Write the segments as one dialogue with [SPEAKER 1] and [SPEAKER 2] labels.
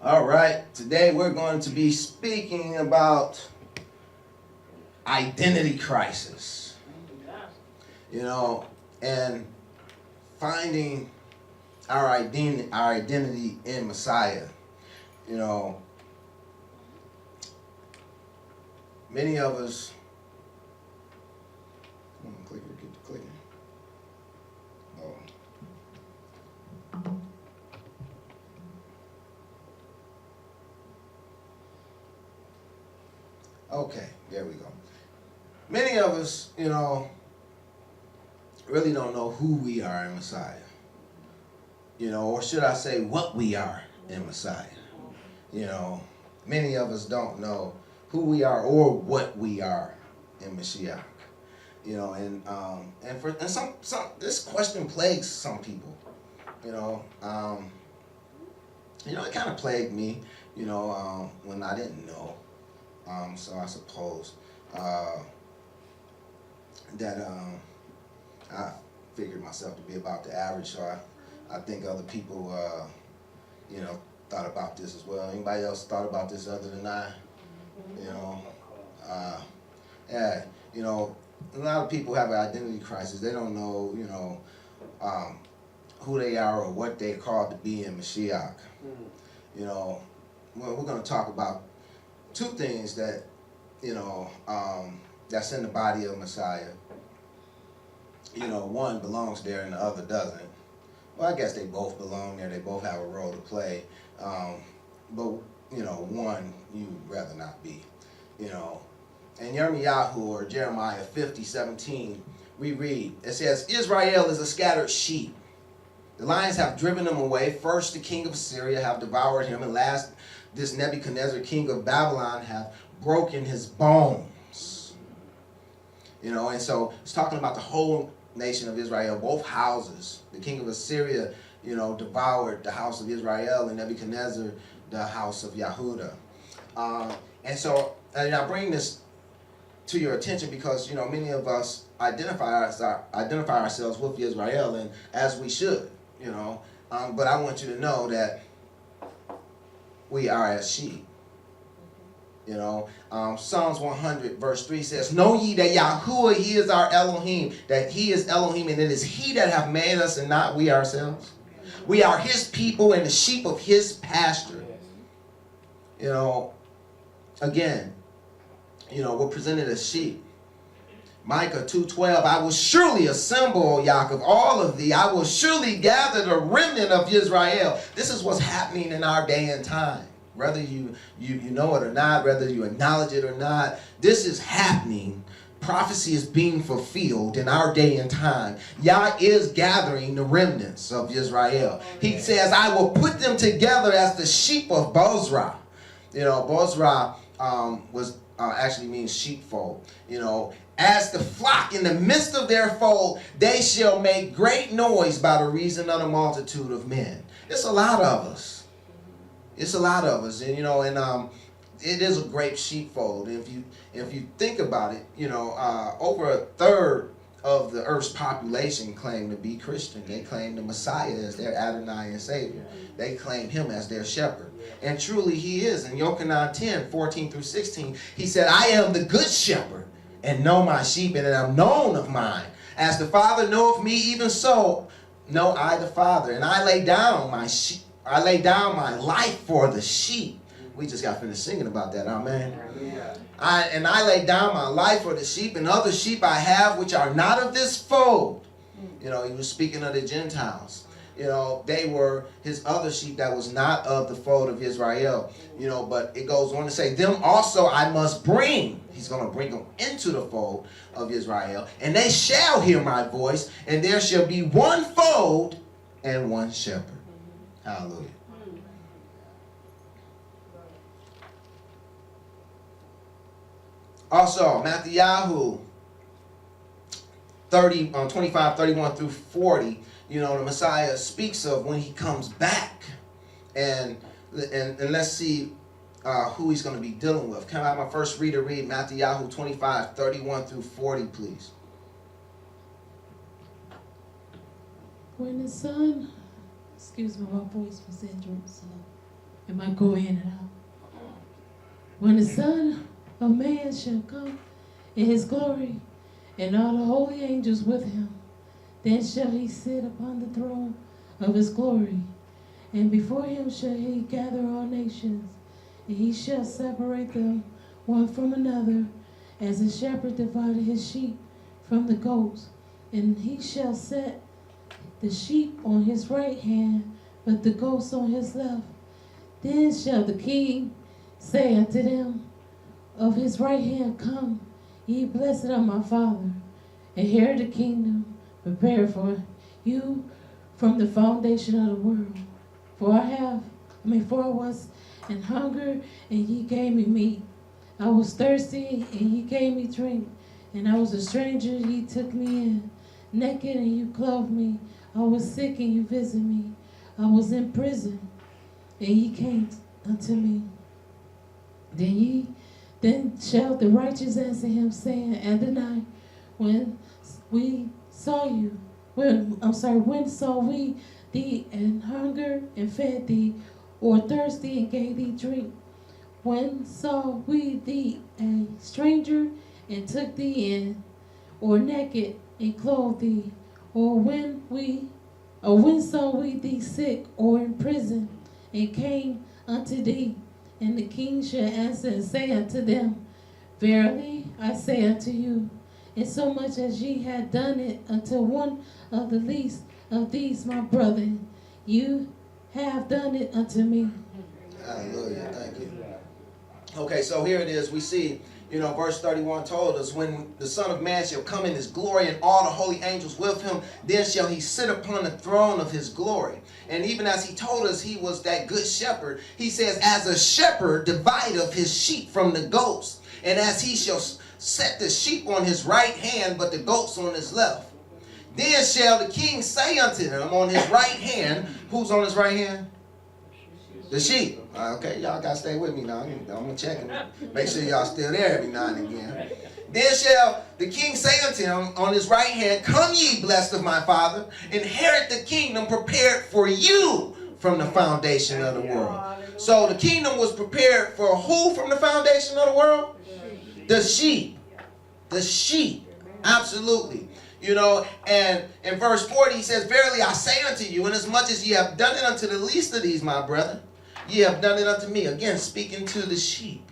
[SPEAKER 1] All right, today we're going to be speaking about identity crisis. You know, and finding our identity in Messiah. You know, many of us. Come on, clicker, get the clicking. Oh. Okay, there we go. Many of us, you know, really don't know who we are in Messiah. You know, or should I say what we are in Messiah. You know, many of us don't know who we are or what we are in Mashiach. You know, and some this question plagues some people. You know, it kind of plagued me. You know, when I didn't know. So I suppose that I figured myself to be about the average. So I think other people, thought about this as well. Anybody else thought about this other than I? You know, yeah. You know, a lot of people have an identity crisis. They don't know, who they are or what they're called to be in Mashiach. You know, well, we're going to talk about two things that, that's in the body of Messiah. You know, one belongs there and the other doesn't. Well, I guess they both belong there. They both have a role to play. But, one you'd rather not be. You know, in Yirmiyahu or Jeremiah 50:17, we read, it says, Israel is a scattered sheep. The lions have driven him away. First, the king of Assyria have devoured him, and last, this Nebuchadnezzar, king of Babylon, have broken his bones. You know, and so it's talking about the whole nation of Israel, both houses. The king of Assyria, devoured the house of Israel, and Nebuchadnezzar, the house of Yehuda. And I bring this to your attention because, many of us identify ourselves with Israel, and as we should, but I want you to know that we are as sheep. Psalms 100 verse 3 says, know ye that Yahuwah, he is our Elohim, that he is Elohim, and it is he that hath made us and not we ourselves. We are his people and the sheep of his pasture. Again, we're presented as sheep. Micah 2:12, I will surely assemble, O Yaakov, all of thee. I will surely gather the remnant of Israel. This is what's happening in our day and time. Whether you know it or not, whether you acknowledge it or not, this is happening. Prophecy is being fulfilled in our day and time. Yah is gathering the remnants of Israel. He says, I will put them together as the sheep of Bozrah. Bozrah was actually means sheepfold. As the flock in the midst of their fold, they shall make great noise by the reason of the multitude of men. It's a lot of us. It's a lot of us, and it is a great sheepfold. If you think about it, over a third of the earth's population claim to be Christian. They claim the Messiah as their Adonai and Savior. They claim him as their shepherd, and truly he is. In Yochanan 10:14-16, he said, "I am the good shepherd, and know my sheep, and am known of mine. As the Father knoweth me, even so know I the Father, and I lay down my life for the sheep." We just got finished singing about that. Amen. I lay down my life for the sheep, and other sheep I have which are not of this fold. He was speaking of the Gentiles. They were his other sheep that was not of the fold of Israel. But it goes on to say, them also I must bring. He's going to bring them into the fold of Israel. And they shall hear my voice, and there shall be one fold and one shepherd. Hallelujah. Also, Matthew 25:31-40, the Messiah speaks of when he comes back. And let's see who he's going to be dealing with. Can I have my first reader read Matthew 25:31-40, please?
[SPEAKER 2] When the sun, excuse me, my voice was in Jerusalem. It might go in and out. When the Son of Man shall come in his glory, and all the holy angels with him, then shall he sit upon the throne of his glory. And before him shall he gather all nations, and he shall separate them one from another, as a shepherd divided his sheep from the goats. And he shall set the sheep on his right hand, but the goats on his left. Then shall the king say unto them of his right hand, Come, ye blessed of my Father, inherit the kingdom prepared for you from the foundation of the world. For I was in hunger, and ye gave me meat. I was thirsty, and ye gave me drink. And I was a stranger, ye took me in. Naked, and you clothed me. I was sick, and you visited me. I was in prison, and ye came unto me. Then shall the righteous answer him, saying, Adonai, when saw we thee in hunger and fed thee, or thirsty and gave thee drink? When saw we thee a stranger and took thee in, or naked and clothed thee? Or when saw we thee sick or in prison and came unto thee? And the king shall answer and say unto them, Verily I say unto you, insomuch as ye have done it unto one of the least of these my brethren, you have done it unto me.
[SPEAKER 1] Hallelujah. Thank you. Okay, so here it is. We see, verse 31 told us, when the Son of Man shall come in his glory and all the holy angels with him, then shall he sit upon the throne of his glory. And even as he told us he was that good shepherd, he says, as a shepherd divideth his sheep from the goats, and as he shall set the sheep on his right hand, but the goats on his left. Then shall the king say unto them on his right hand, who's on his right hand? The sheep. Okay, y'all got to stay with me now. I'm going to check and make sure y'all still there every now and again. Then shall the king say unto him on his right hand, Come ye, blessed of my Father, inherit the kingdom prepared for you from the foundation of the world. So the kingdom was prepared for who from the foundation of the world? The sheep. The sheep. Absolutely. And in verse 40 he says, Verily I say unto you, inasmuch as ye have done it unto the least of these, my brethren, ye have done it unto me. Again, speaking to the sheep.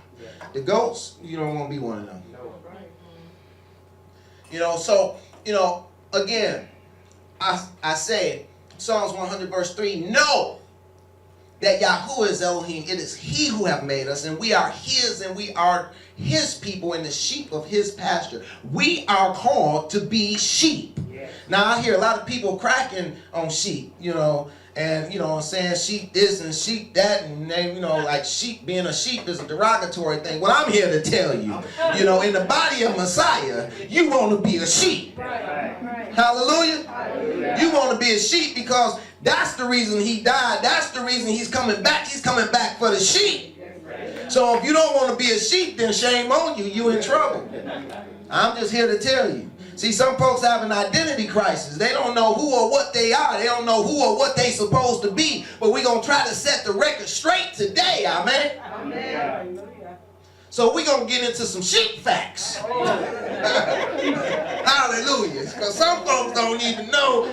[SPEAKER 1] The goats, you don't want to be one of them. Again, I say, Psalms 100 verse 3, know that Yahuwah is Elohim. It is he who have made us, and we are his, and we are his people and the sheep of his pasture. We are called to be sheep. Yeah. Now, I hear a lot of people cracking on sheep, and, saying sheep this and sheep that, and they, like sheep, being a sheep is a derogatory thing. Well, I'm here to tell you, in the body of Messiah, you want to be a sheep. Right. Hallelujah. Hallelujah. You want to be a sheep because that's the reason he died. That's the reason he's coming back. He's coming back for the sheep. So if you don't want to be a sheep, then shame on you. You in trouble. I'm just here to tell you. See, some folks have an identity crisis. They don't know who or what they are. They don't know who or what they supposed to be. But we're going to try to set the record straight today. Amen. Amen. So we're going to get into some sheep facts. Hallelujah. Because some folks don't even know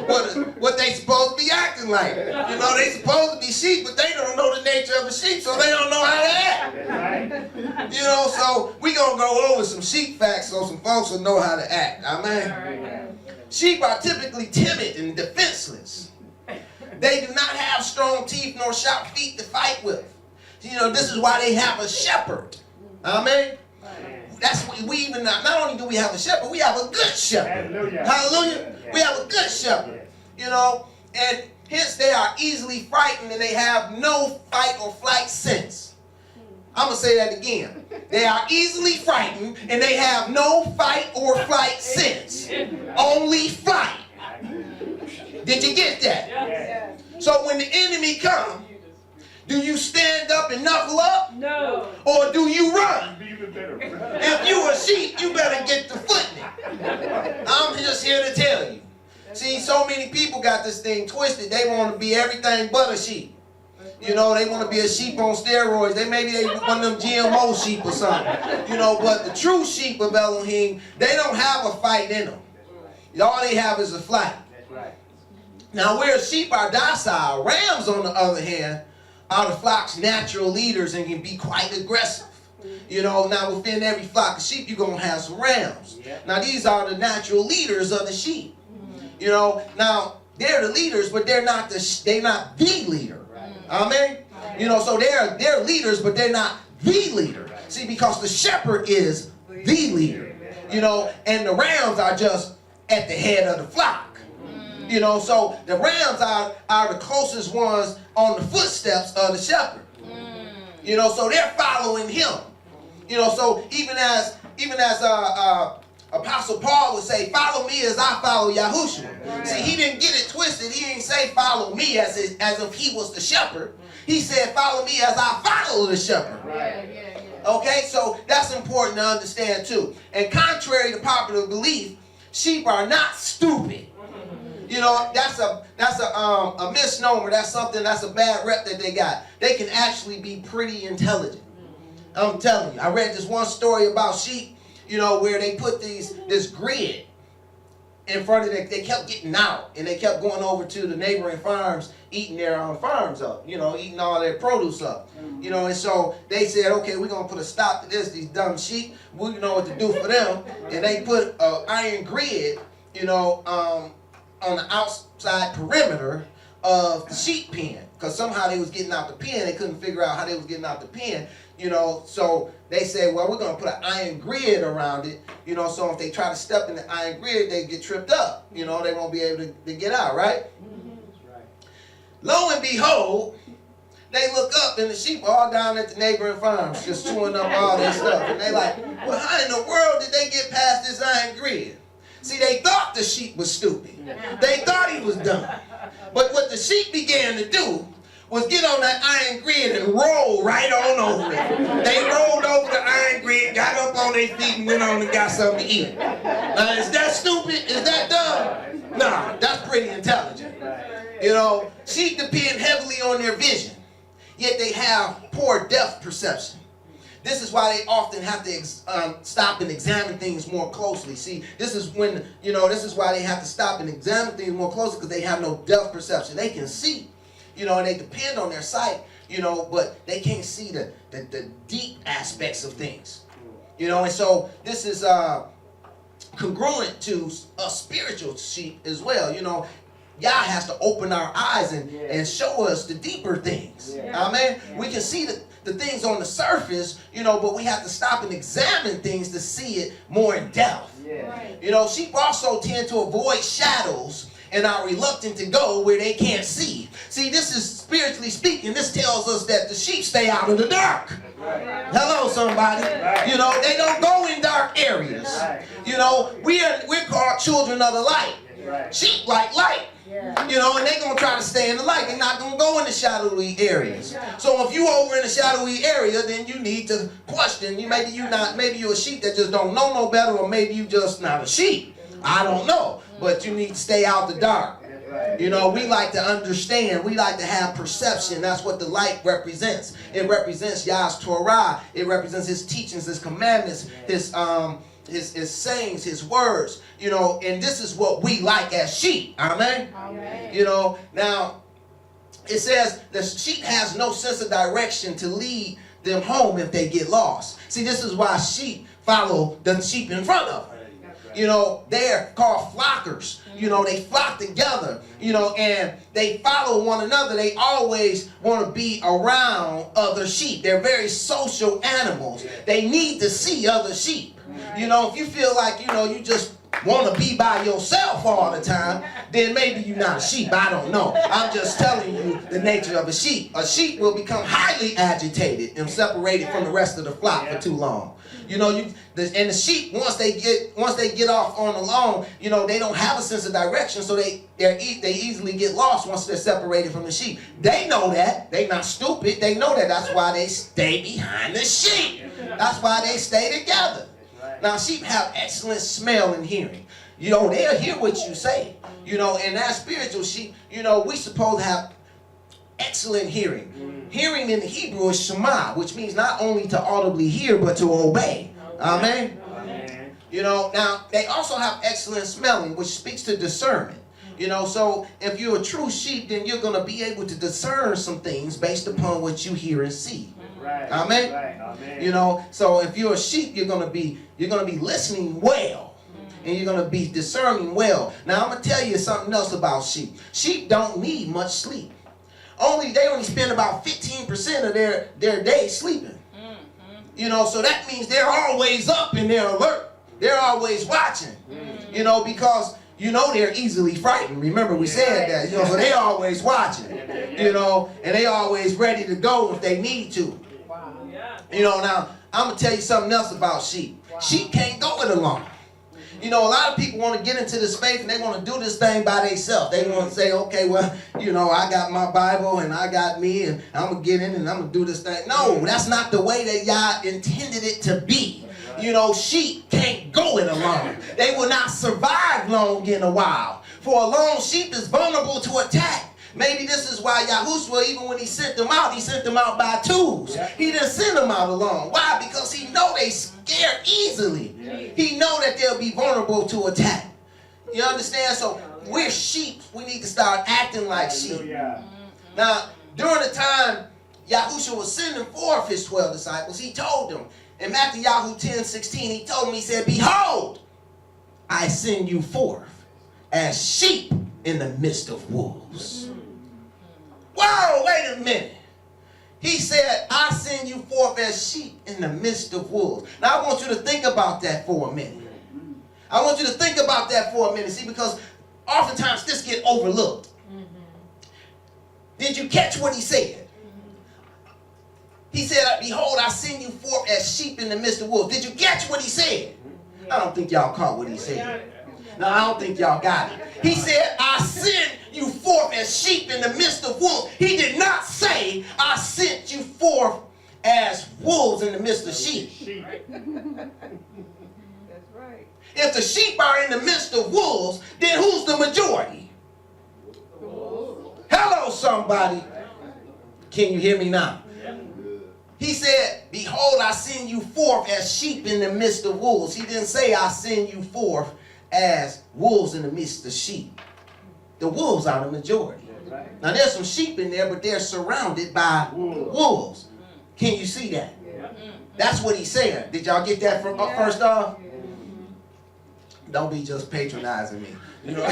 [SPEAKER 1] what they supposed to be acting like. They supposed to be sheep, but they don't know the nature of a sheep, so they don't know how to act. So we're going to go over some sheep facts so some folks will know how to act. Amen. Sheep are typically timid and defenseless. They do not have strong teeth nor sharp feet to fight with. This is why they have a shepherd. Amen. That's what we even not only do we have a shepherd, we have a good shepherd. Hallelujah. Hallelujah. We have a good shepherd. And hence they are easily frightened and they have no fight or flight sense. I'm going to say that again. They are easily frightened and they have no fight or flight sense. Only flight. Did you get that? So when the enemy comes, do you stand up and knuckle up? No. Or do you run? If you a sheep, you better get the footing. I'm just here to tell you. See, so many people got this thing twisted. They want to be everything but a sheep. You know, they want to be a sheep on steroids. Maybe they one of them GMO sheep or something. You know, but the true sheep of Elohim, they don't have a fight in them. All they have is a flight. Now, where sheep are docile, rams, on the other hand, are the flock's natural leaders and can be quite aggressive. You know, now within every flock of sheep, you're going to have some rams. Now, these are the natural leaders of the sheep. You know, now, they're the leaders, but they're not the leader. Amen? You know, so they're leaders, but they're not the leader. See, because the shepherd is the leader. You know, and the rams are just at the head of the flock. You know, so the rams are the closest ones on the footsteps of the shepherd. You know, so they're following him. You know, so even as Apostle Paul would say, follow me as I follow Yahushua. Right. See, he didn't get it twisted. He didn't say follow me as if he was the shepherd. He said follow me as I follow the shepherd. Right. Okay, so that's important to understand too. And contrary to popular belief, sheep are not stupid. You know, that's a misnomer. That's a bad rep that they got. They can actually be pretty intelligent. I'm telling you. I read this one story about sheep, you know, where they put this grid in front of them. They kept getting out, and they kept going over to the neighboring farms, eating their farms up, you know, eating all their produce up. You know, and so they said, okay, we're going to put a stop to these dumb sheep. We know what to do for them. And they put an iron grid, you know, on the outside perimeter of the sheep pen, because somehow they was getting out the pen. They couldn't figure out how they was getting out the pen, you know. So they said, well, we're going to put an iron grid around it, you know, so if they try to step in the iron grid, they get tripped up, you know. They won't be able to get out, right? Lo and behold, they look up and the sheep are all down at the neighboring farms just chewing up all their stuff, and they like, well, how in the world did they get past this iron grid? See, they thought the sheep was stupid. They thought he was dumb. But what the sheep began to do was get on that iron grid and roll right on over it. They rolled over the iron grid, got up on their feet, and went on and got something to eat. Now, is that stupid? Is that dumb? Nah, that's pretty intelligent. You know, sheep depend heavily on their vision, yet they have poor depth perception. This is why they often have to stop and examine things more closely. See, this is when, you know, this is why they have to stop and examine things more closely, because they have no depth perception. They can see, you know, and they depend on their sight, you know, but they can't see the deep aspects of things. You know, and so this is congruent to a spiritual sheep as well. You know, Yah has to open our eyes and show us the deeper things. Amen? We can see the things on the surface, you know, but we have to stop and examine things to see it more in depth. You know, sheep also tend to avoid shadows and are reluctant to go where they can't see. See, this is spiritually speaking, this tells us that the sheep stay out of the dark. Hello, somebody. You know, they don't go in dark areas. You know, we're called children of the light. Sheep like light. You know, and they're going to try to stay in the light. They're not going to go in the shadowy areas. So if you over in the shadowy area, then you need to question. Maybe you're a sheep that just don't know no better, or maybe you just not a sheep. I don't know. But you need to stay out the dark. You know, we like to understand. We like to have perception. That's what the light represents. It represents Yah's Torah. It represents his teachings, his commandments, his sayings, his words, you know, and this is what we like as sheep. Amen? Amen. You know, now it says the sheep has no sense of direction to lead them home if they get lost. See, this is why sheep follow the sheep in front of them. You know, they're called flockers. You know, they flock together, you know, and they follow one another. They always want to be around other sheep. They're very social animals. They need to see other sheep. You know, if you feel like, you know, you just want to be by yourself all the time, then maybe you're not a sheep. I don't know. I'm just telling you the nature of a sheep. A sheep will become highly agitated and separated from the rest of the flock for too long. You know, and the sheep, once they get off on the lawn, you know, they don't have a sense of direction, so they easily get lost once they're separated from the sheep. They know that. They're not stupid. They know that. That's why they stay behind the sheep. That's why they stay together. Now, sheep have excellent smell and hearing. You know, they'll hear what you say. You know, and that spiritual sheep, you know, we supposed to have excellent hearing. Hearing in the Hebrew is shema, which means not only to audibly hear, but to obey. Amen? You know, now, they also have excellent smelling, which speaks to discernment. You know, so if you're a true sheep, then you're going to be able to discern some things based upon what you hear and see.
[SPEAKER 3] Right.
[SPEAKER 1] Amen?
[SPEAKER 3] Right. Amen.
[SPEAKER 1] You know, so if you're a sheep, you're going to be listening well. And you're going to be discerning well. Now, I'm going to tell you something else about sheep. Sheep don't need much sleep. They only spend about 15% of their day sleeping. You know, so that means they're always up and they're alert. They're always watching. You know, because, you know, they're easily frightened. Remember, we said that. You know, so they're always watching. You know, and they always ready to go if they need to. You know, now, I'm going to tell you something else about sheep. Sheep can't go it alone. You know, a lot of people want to get into this faith and they want to do this thing by themselves. They want to say, okay, well, you know, I got my Bible and I got me and I'm going to get in and I'm going to do this thing. No, that's not the way that y'all intended it to be. You know, sheep can't go it alone. They will not survive long in a while. For a lone sheep is vulnerable to attack. Maybe this is why Yahushua, even when he sent them out by twos. He didn't send them out alone. Why? Because he know they scare easily. He know that they'll be vulnerable to attack. You understand? So we're sheep. We need to start acting like sheep. Now, during the time Yahushua was sending forth his 12 disciples, he told them, in Matthew 10:16, he told them, he said, behold, I send you forth as sheep in the midst of wolves. Whoa, wait a minute. He said, I send you forth as sheep in the midst of wolves. Now, I want you to think about that for a minute. I want you to think about that for a minute. See, because oftentimes this gets overlooked. Did you catch what he said? He said, behold, I send you forth as sheep in the midst of wolves. Did you catch what he said? I don't think y'all caught what he said. No, I don't think y'all got it. He said, I sent you forth as sheep in the midst of wolves. He did not say, I sent you forth as wolves in the midst of sheep.
[SPEAKER 4] That's right.
[SPEAKER 1] If the sheep are in the midst of wolves, then who's the majority? Hello, somebody. Can you hear me now? He said, behold, I send you forth as sheep in the midst of wolves. He didn't say, I send you forth as wolves in the midst of sheep. The wolves are the majority. Now, there's some sheep in there, but they're surrounded by wolves. Can you see that? That's what he said. Did y'all get that from first off? Don't be just patronizing me. You know?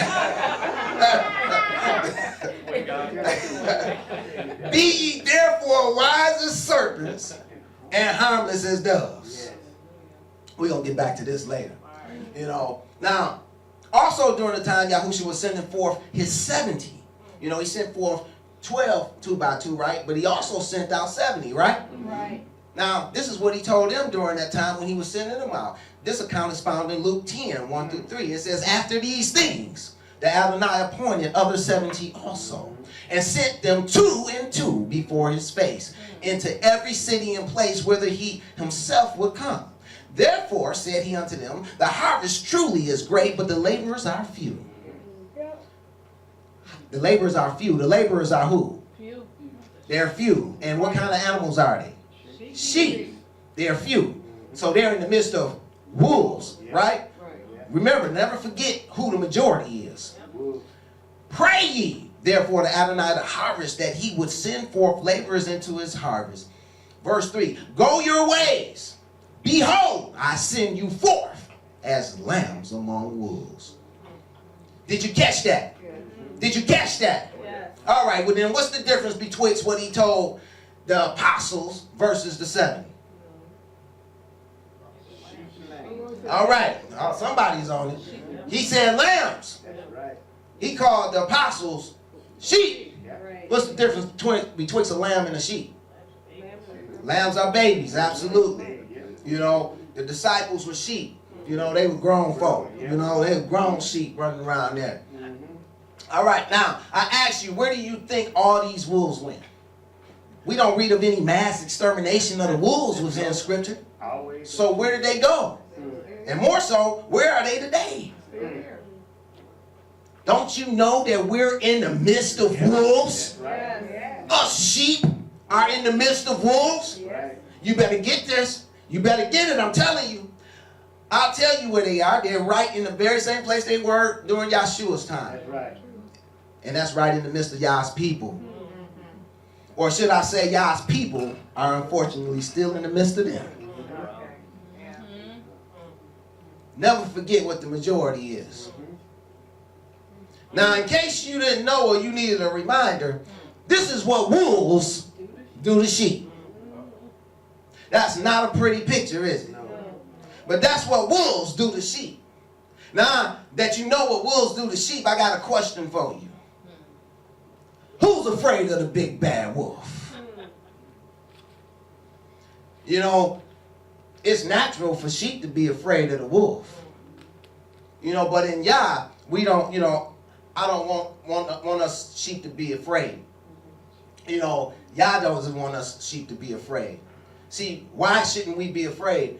[SPEAKER 1] Be ye therefore wise as serpents and harmless as doves. We're going to get back to this later. You know, now, also during the time Yahushua was sending forth his 70, you know, he sent forth 12 2 by 2, right? But he also sent out 70, right?
[SPEAKER 4] Right.
[SPEAKER 1] Now, this is what he told them during that time when he was sending them out. This account is found in Luke 10, 1 through 3. It says, after these things, the Adonai appointed other 70 also, and sent them 2 and 2 before his face, into every city and place whither he himself would come. Therefore said he unto them, the harvest truly is great, but the laborers are few. The laborers are few. The laborers are who?
[SPEAKER 2] Few.
[SPEAKER 1] They're few. And what kind of animals are they? Sheep. They're few. So they're in the midst of wolves, right? Remember, never forget who the majority is. Pray ye, therefore, to Adonai the harvest, that he would send forth laborers into his harvest. Verse 3, go your ways. Behold, I send you forth as lambs among wolves. Did you catch that? Did you catch that?
[SPEAKER 4] Yes.
[SPEAKER 1] All right, well then what's the difference betwixt what he told the apostles versus the 70? All right, somebody's on it. He said lambs. He called the apostles sheep.
[SPEAKER 4] Right.
[SPEAKER 1] What's the difference betwixt a lamb and a sheep? Lambs are babies, absolutely. You know, the disciples were sheep. You know, they were grown folk. You know, they were grown sheep running around there. All right, now, I ask you, where do you think all these wolves went? We don't read of any mass extermination of the wolves was in Scripture. So where did they go? And more so, where are they today? Don't you know that we're in the midst of wolves?
[SPEAKER 4] Yes.
[SPEAKER 1] us sheep are in the midst of wolves. You better get this. You better get it. I'm telling you. I'll tell you where they are. They're right in the very same place they were during Yahshua's time.
[SPEAKER 3] That's right.
[SPEAKER 1] And that's right in the midst of Yah's people. Or should I say Yah's people are unfortunately still in the midst of them. Never forget what the majority is. Now, in case you didn't know or you needed a reminder, this is what wolves do to sheep. That's not a pretty picture, is it? But that's what wolves do to sheep. Now that you know what wolves do to sheep, I got a question for you. Who's afraid of the big bad wolf? You know, it's natural for sheep to be afraid of the wolf. You know, but in Yah, we don't, you know, I don't want us sheep to be afraid. You know, Yah doesn't want us sheep to be afraid. See, why shouldn't we be afraid?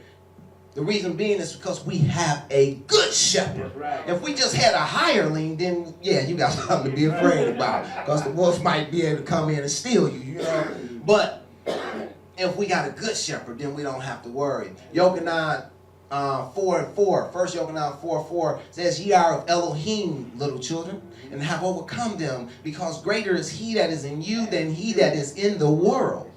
[SPEAKER 1] The reason being is because we have a good shepherd.
[SPEAKER 3] Right.
[SPEAKER 1] If we just had a hireling, then yeah, you got something to be afraid about. Because the wolf might be able to come in and steal you, you know. But if we got a good shepherd, then we don't have to worry. Yochanan 4:4, 1 Yochanan 4:4 says, "Ye are of Elohim, little children, and have overcome them, because greater is he that is in you than he that is in the world."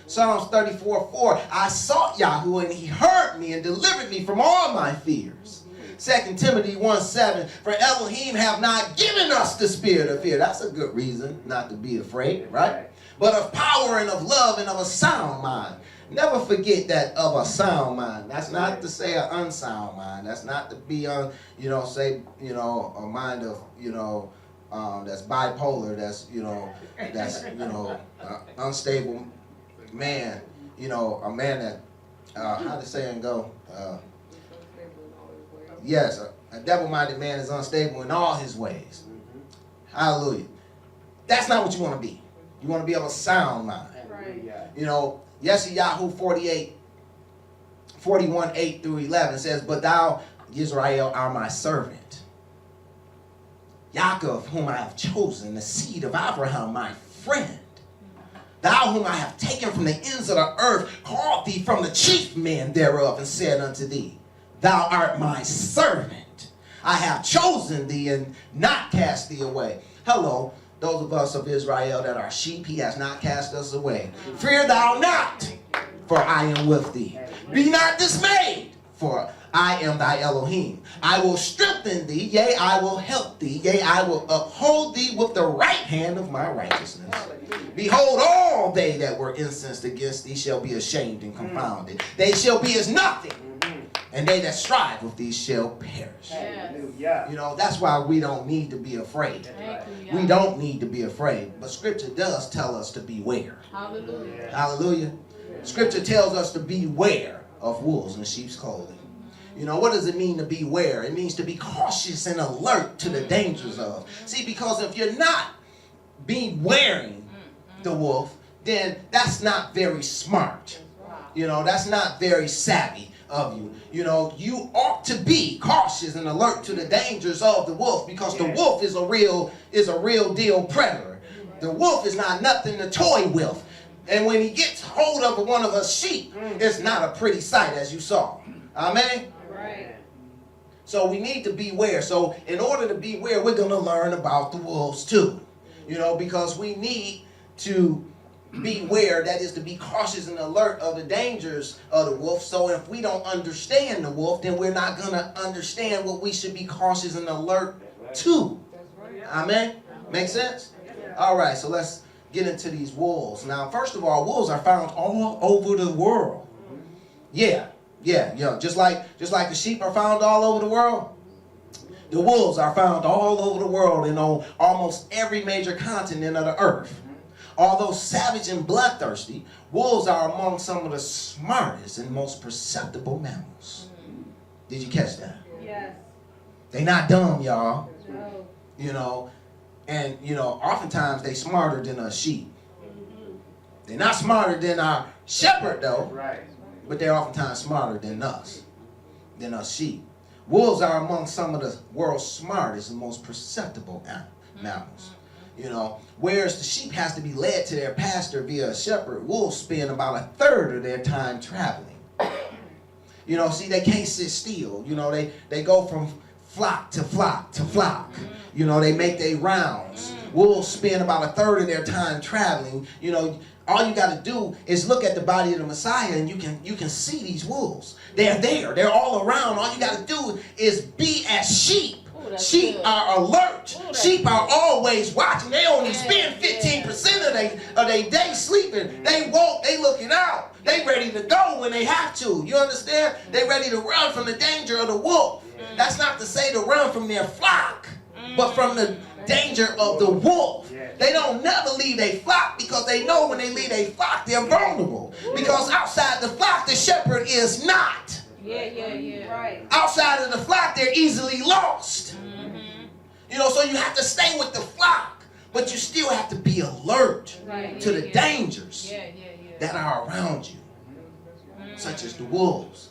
[SPEAKER 1] Psalms 34:4, "I sought Yahweh, and he heard me and delivered me from all my fears." 2 Timothy 1:7, "For Elohim have not given us the spirit of fear." That's a good reason not to be afraid, right? "But of power and of love and of a sound mind." Never forget that, of a sound mind. That's not to say an unsound mind. That's not to be on, you know, say, you know, a mind of, you know, that's bipolar, that's, you know, unstable man, you know, a man that, how the saying go? Yes, a double-minded man is unstable in all his ways. Hallelujah. That's not what you want to be. You want to be of a sound mind.
[SPEAKER 3] Right.
[SPEAKER 1] You know, Yeshayahu 41:8-11 says, "But thou, Israel, are my servant. Yaakov, whom I have chosen, the seed of Abraham, my friend. Thou whom I have taken from the ends of the earth, called thee from the chief men thereof, and said unto thee, Thou art my servant. I have chosen thee and not cast thee away." Hello, those of us of Israel that are sheep, he has not cast us away. "Fear thou not, for I am with thee. Be not dismayed, for I am thy Elohim. I will strengthen thee, yea, I will help thee, yea, I will uphold thee with the right hand of my righteousness. Behold, all they that were incensed against thee shall be ashamed and confounded. They shall be as nothing, and they that strive with thee shall perish."
[SPEAKER 3] Hallelujah.
[SPEAKER 1] You know, that's why we don't need to be afraid. We don't need to be afraid. But Scripture does tell us to beware.
[SPEAKER 2] Hallelujah.
[SPEAKER 1] Hallelujah. Scripture tells us to beware of wolves in sheep's clothing. You know, what does it mean to beware? It means to be cautious and alert to the dangers of. See, because if you're not bewaring the wolf, then that's not very smart. You know, that's not very savvy of you. You know, you ought to be cautious and alert to the dangers of the wolf, because the wolf is a real deal predator. The wolf is not nothing to toy with. And when he gets hold of one of us sheep, it's not a pretty sight, as you saw. Amen?
[SPEAKER 2] Right.
[SPEAKER 1] So we need to beware. So in order to beware, we're going to learn about the wolves too. You know, because we need to beware, that is to be cautious and alert of the dangers of the wolf. So if we don't understand the wolf, then we're not going to understand what we should be cautious and alert to. Amen? Make sense? All right, so let's get into these wolves. Now, first of all, wolves are found all over the world. Yeah, just like the sheep are found all over the world. The wolves are found all over the world and on almost every major continent of the earth. Although savage and bloodthirsty, wolves are among some of the smartest and most perceptible mammals. Did you catch that?
[SPEAKER 2] Yes.
[SPEAKER 1] They not dumb, y'all.
[SPEAKER 2] No.
[SPEAKER 1] You know, and you know, oftentimes they smarter than a sheep. They're not smarter than our shepherd though,
[SPEAKER 3] Right.
[SPEAKER 1] but they're oftentimes smarter than us sheep. Wolves are among some of the world's smartest and most perceptible mammals. You know, whereas the sheep has to be led to their pasture via a shepherd, wolves spend about a third of their time traveling. You know, see, they can't sit still. You know, they go from flock to flock to flock. You know, they make their rounds. Wolves spend about a third of their time traveling. You know, all you got to do is look at the body of the Messiah, and you can see these wolves. They're there. They're all around. All you got to do is be as sheep. Sheep are alert. Sheep are always watching. They only spend 15% of their day sleeping. They woke. They looking out. They ready to go when they have to. You understand? They ready to run from the danger of the wolf. That's not to say to run from their flock, but from the danger of the wolf. They don't never leave a flock because they know when they leave a flock, they're vulnerable. Because outside the flock, the shepherd is not. Right. Outside of the flock, they're easily lost. You know, so you have to stay with the flock, but you still have to be alert to the dangers that are around you, such as the wolves.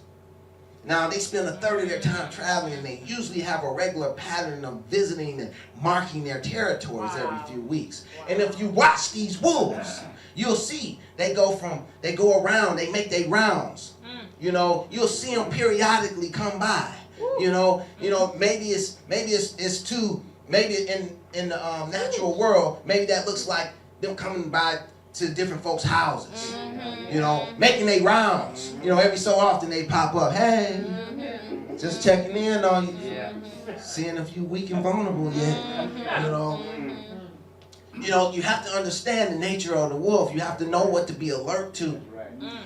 [SPEAKER 1] Now, they spend a third of their time traveling, and they usually have a regular pattern of visiting and marking their territories every few weeks. And if you watch these wolves, you'll see they go around, they make their rounds. You know, you'll see them periodically come by. You know, maybe in the natural world, maybe that looks like them coming by to different folks' houses. You know, making their rounds. You know, every so often they pop up. Hey, just checking in on you. Seeing if you weak and vulnerable yet. You know, you have to understand the nature of the wolf. You have to know what to be alert to.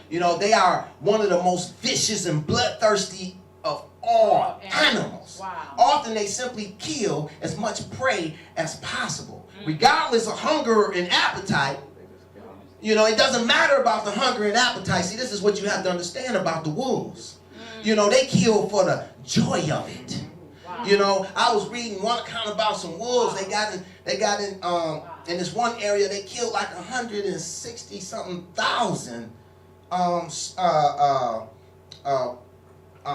[SPEAKER 1] You know, they are one of the most vicious and bloodthirsty of all animals. Often they simply kill as much prey as possible. Regardless of hunger and appetite, you know, it doesn't matter about the hunger and appetite. See, this is what you have to understand about the wolves. You know, they kill for the joy of it. You know, I was reading one account about some wolves. They got in this one area, they killed like 160-something thousand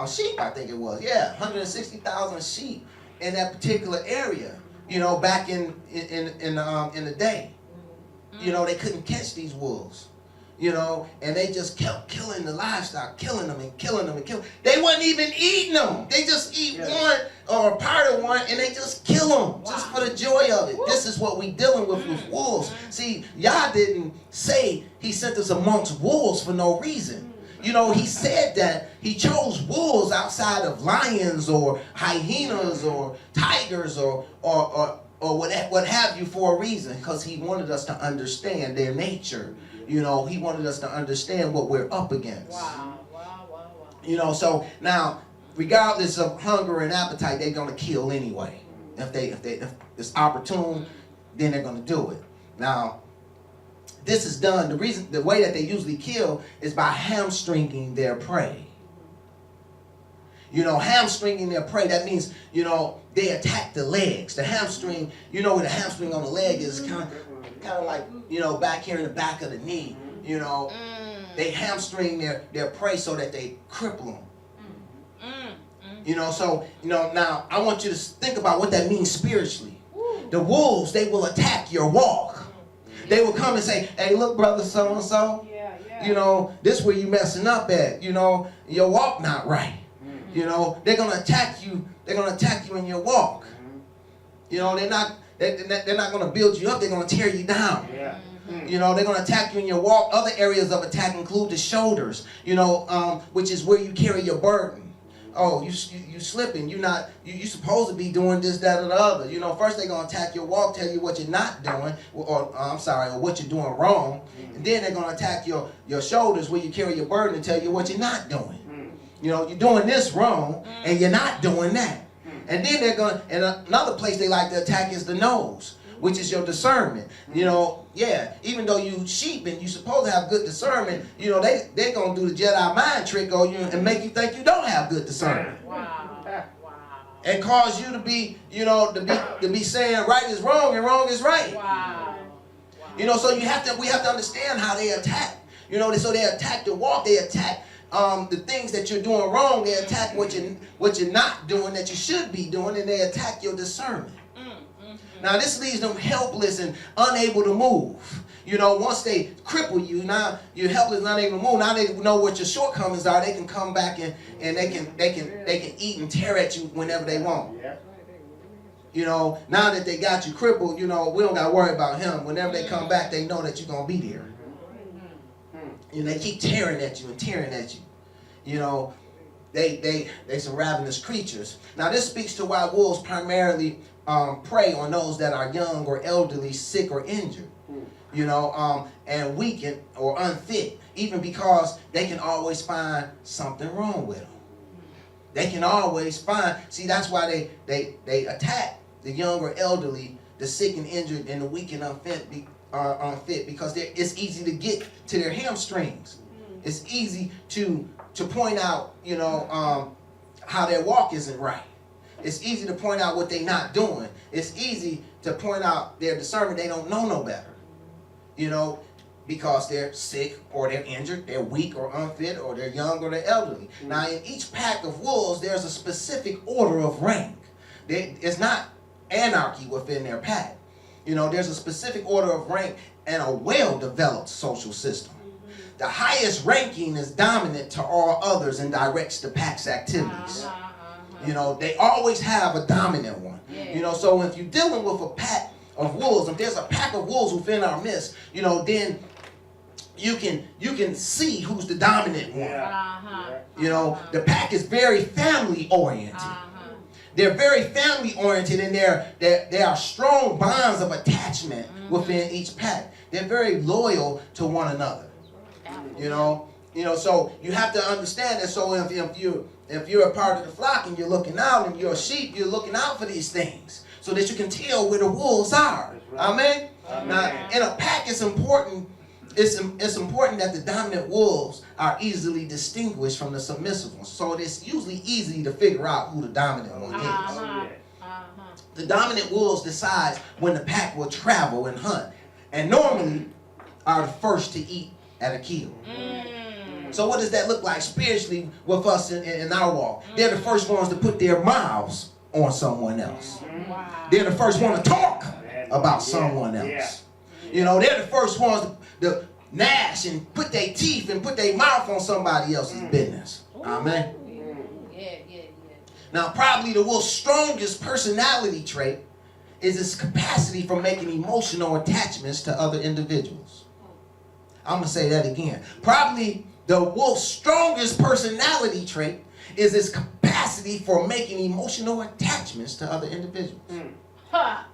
[SPEAKER 1] sheep, I think it was. Yeah, 160,000 sheep in that particular area. You know, back in the day. You know, they couldn't catch these wolves. You know, and they just kept killing the livestock, killing them and killing them and killing. They wasn't even eating them. They just eat one or a part of one, and they just kill them just for the joy of it. This is what we dealing with wolves. See, Yah didn't say he sent us amongst wolves for no reason. You know, he said that he chose wolves outside of lions or hyenas or tigers or what have you for a reason, because he wanted us to understand their nature. You know, he wanted us to understand what we're up against. You know, so now, regardless of hunger and appetite, they're going to kill anyway. If it's opportune, then they're going to do it. Now, this is done, the way that they usually kill is by hamstringing their prey. You know, hamstringing their prey, that means, you know, they attack the legs. The hamstring, you know where the hamstring on the leg is, kind of like, you know, back here in the back of the knee. You know, they hamstring their prey so that they cripple them. You know, so, you know, now I want you to think about what that means spiritually. The wolves, they will attack your walk. They will come and say, hey, look, brother so-and-so, you know, this where you messing up at. You know, your walk not right. You know, they're going to attack you. They're going to attack you in your walk. You know, they're not going to build you up. They're going to tear you down. You know, they're going to attack you in your walk. Other areas of attack include the shoulders, you know, which is where you carry your burden. Oh, you slipping. You supposed to be doing this, that, or the other. You know, first they're going to attack your walk, tell you what you're not doing, or what you're doing wrong. And then they're going to attack your shoulders where you carry your burden and tell you what you're not doing. You know, you're doing this wrong, and you're not doing that. And then and another place they like to attack is the nose, which is your discernment. You know, even though you sheep and you supposed to have good discernment, you know, they're going to do the Jedi mind trick on you and make you think you don't have good discernment. And cause you to be, you know, to be saying right is wrong and wrong is right. You know, so we have to understand how they attack. You know, so they attack the walk, they attack the things that you're doing wrong, they attack what you're not doing that you should be doing, and they attack your discernment. Now this leaves them helpless and unable to move. You know, once they cripple you, now you're helpless and unable to move. Now they know what your shortcomings are. They can come back and they can eat and tear at you whenever they want. You know, now that they got you crippled, you know, we don't got to worry about him. Whenever they come back, they know that you're going to be there. And they keep tearing at you and tearing at you. You know, they some ravenous creatures. Now this speaks to why wolves primarily prey on those that are young or elderly, sick or injured. You know, and weakened or unfit, even because they can always find something wrong with them. They can always find, see, that's why they attack the young or elderly, the sick and injured, and the weak and unfit, because it's easy to get to their hamstrings. It's easy to point out, you know, how their walk isn't right. It's easy to point out what they're not doing. It's easy to point out their discernment. They don't know no better. You know, because they're sick or they're injured, they're weak or unfit, or they're young or they're elderly. Now, in each pack of wolves, there's a specific order of rank. It's not anarchy within their pack. You know, there's a specific order of rank and a well-developed social system. The highest ranking is dominant to all others and directs the pack's activities. You know, they always have a dominant one. You know, so if you're dealing with a pack of wolves, if there's a pack of wolves within our midst, you know, then you can see who's the dominant one. You know, the pack is very family oriented. They're very family oriented, and there are strong bonds of attachment within each pack. They're very loyal to one another. You know, so you have to understand that. So if you're a part of the flock and you're looking out and you're a sheep, you're looking out for these things, so that you can tell where the wolves are. Right. Amen? Amen? Now, in a pack, it's important that the dominant wolves are easily distinguished from the submissive ones. So it's usually easy to figure out who the dominant one is. The dominant wolves decide when the pack will travel and hunt, and normally are the first to eat at a kill. So what does that look like spiritually with us in our walk? They're the first ones to put their mouths on someone else. They're the first one to talk about someone else. You know, they're the first ones to gnash and put their teeth and put their mouth on somebody else's business. Amen. Now, probably the wolf's strongest personality trait is its capacity for making emotional attachments to other individuals. I'm going to say that again. Probably the wolf's strongest personality trait is its capacity for making emotional attachments to other individuals.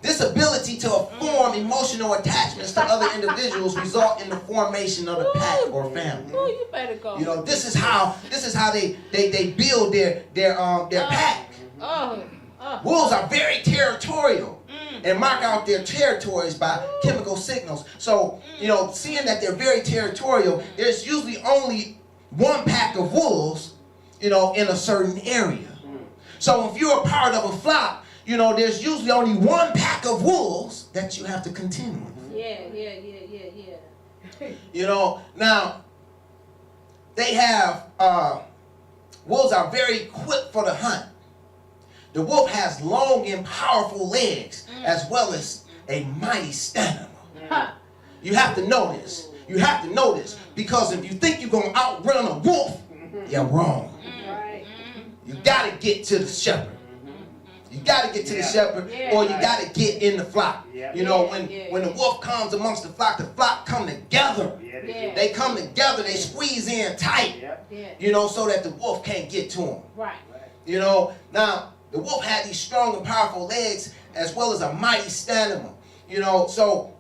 [SPEAKER 1] This ability to form emotional attachments to other individuals result in the formation of the pack or family.
[SPEAKER 2] You better go.
[SPEAKER 1] You know, this is how they build their pack. Wolves are very territorial and mark out their territories by chemical signals. So, you know, seeing that they're very territorial, there's usually only one pack of wolves, you know, in a certain area. So if you're a part of a flock, you know, there's usually only one pack of wolves that you have to contend with.
[SPEAKER 2] Yeah.
[SPEAKER 1] You know, now, they have, wolves are very quick for the hunt. The wolf has long and powerful legs, as well as a mighty stamina. You have to know this. You have to know this, because if you think you're going to outrun a wolf, you're wrong. You got to get to the shepherd. You got to get to the shepherd, or you got to get in the flock. You know, when the wolf comes amongst the flock come together. They come together, they squeeze in tight, you know, so that the wolf can't get to them. You know, now, the wolf had these strong and powerful legs, as well as a mighty stamina. You know, so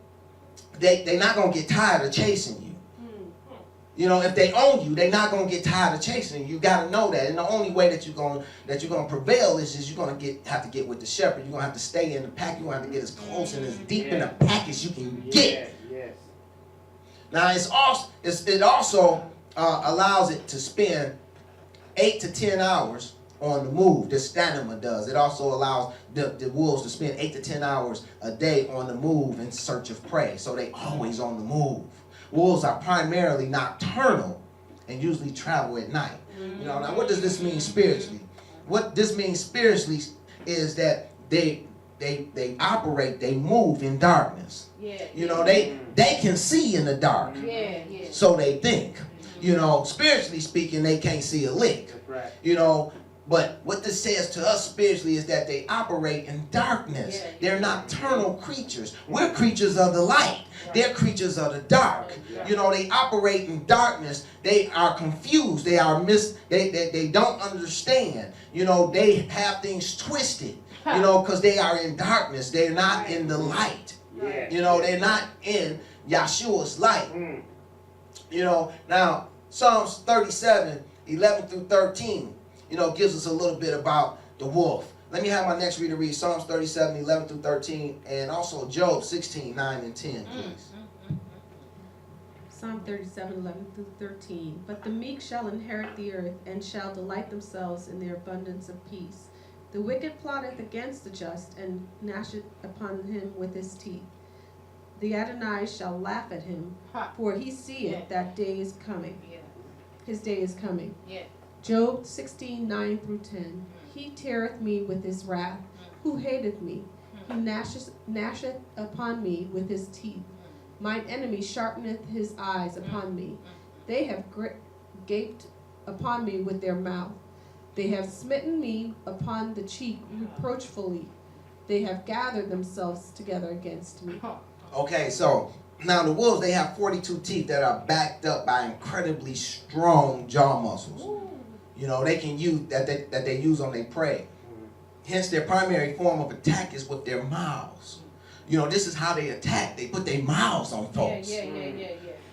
[SPEAKER 1] they're not going to get tired of chasing you. You know, if they own you, they're not going to get tired of chasing you. You got to know that. And the only way that you're going to prevail is you're going to have to get with the shepherd. You're going to have to stay in the pack. You're going to have to get as close and as deep in the pack as you can get. Now, it also allows it to spend 8 to 10 hours on the move. The stamina does. It also allows the wolves to spend 8 to 10 hours a day on the move in search of prey. So they always on the move. Wolves are primarily nocturnal and usually travel at night. You know, now what does this mean spiritually? What this means spiritually is that they they operate, they move in darkness.
[SPEAKER 3] Yeah.
[SPEAKER 1] You know, they can see in the dark.
[SPEAKER 3] Yeah. Yeah.
[SPEAKER 1] So they think. You know, spiritually speaking, they can't see a lick.
[SPEAKER 4] That's right.
[SPEAKER 1] You know, but what this says to us spiritually is that they operate in darkness.
[SPEAKER 3] Yeah.
[SPEAKER 1] They're nocturnal creatures. We're creatures of the light. They're creatures of the dark. You know, they operate in darkness. They are confused. They are they don't understand. You know, they have things twisted. You know, because they are in darkness. They're not in the light.
[SPEAKER 4] Yeah.
[SPEAKER 1] You know, they're not in Yahshua's light.
[SPEAKER 4] Mm.
[SPEAKER 1] You know, now Psalms 37, 11 through 13, you know, gives us a little bit about the wolf. Let me have my next reader read Psalms 37, 11 through 13, and also Job 16, 9 and 10, please.
[SPEAKER 5] Psalm 37, 11 through 13. But the meek shall inherit the earth, and shall delight themselves in their abundance of peace. The wicked plotteth against the just, and gnasheth upon him with his teeth. The Adonai shall laugh at him, for he seeth that day is coming.
[SPEAKER 3] Yeah.
[SPEAKER 5] His day is coming.
[SPEAKER 3] Yeah.
[SPEAKER 5] Job 16, 9 through 10. He teareth me with his wrath, who hateth me. He gnasheth upon me with his teeth. Mine enemy sharpeneth his eyes upon me. They have gaped upon me with their mouth. They have smitten me upon the cheek reproachfully. They have gathered themselves together against me.
[SPEAKER 1] Okay, so now the wolves, they have 42 teeth that are backed up by incredibly strong jaw muscles. You know, they can use that they use on their prey. Hence, their primary form of attack is with their mouths. You know, this is how they attack. They put their mouths on folks.
[SPEAKER 3] Yeah.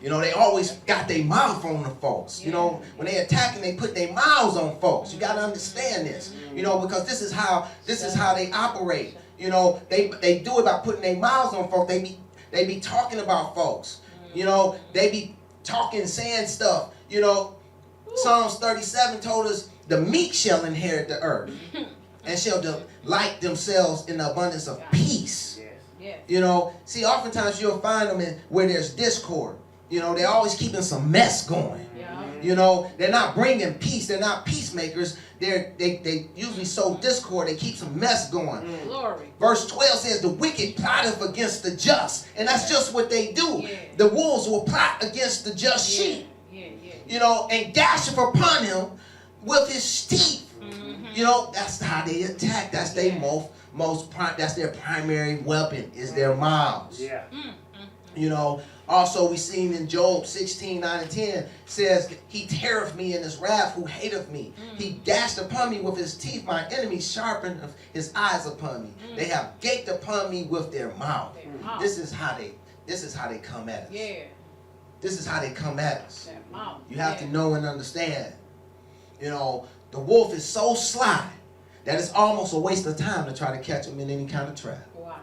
[SPEAKER 1] You know, they always got their mouth on the folks. You know, when they attacking, they put their mouths on folks. You got to understand this. You know, because this is how they operate. You know, they do it by putting their mouths on folks. They be talking about folks. You know, they be talking, saying stuff. You know, Psalms 37 told us the meek shall inherit the earth and shall delight themselves in the abundance of peace.
[SPEAKER 3] Yeah.
[SPEAKER 1] You know, see, oftentimes you'll find them where there's discord. You know, they're always keeping some mess going.
[SPEAKER 3] Yeah.
[SPEAKER 1] You know, they're not bringing peace. They're not peacemakers. They usually sow discord. They keep some mess going.
[SPEAKER 3] Glory.
[SPEAKER 1] Verse 12 says, the wicked plotteth against the just. And that's just what they do.
[SPEAKER 3] Yeah.
[SPEAKER 1] The wolves will plot against the just sheep.
[SPEAKER 3] Yeah.
[SPEAKER 1] You know, and gasheth upon him with his teeth. You know, that's how they attack. That's their that's their primary weapon, is their mouths.
[SPEAKER 4] Yeah.
[SPEAKER 1] You know, also we seen in Job 16, 9 and 10 says, he teareth me in his wrath, who hateth me. He dashed upon me with his teeth. My enemies sharpened his eyes upon me. They have gaped upon me with their mouth. This is how they come at us.
[SPEAKER 3] Yeah.
[SPEAKER 1] This is how they come at us.
[SPEAKER 3] That mouth.
[SPEAKER 1] You have to know and understand. You know, the wolf is so sly that it's almost a waste of time to try to catch him in any kind of trap.
[SPEAKER 3] Wow.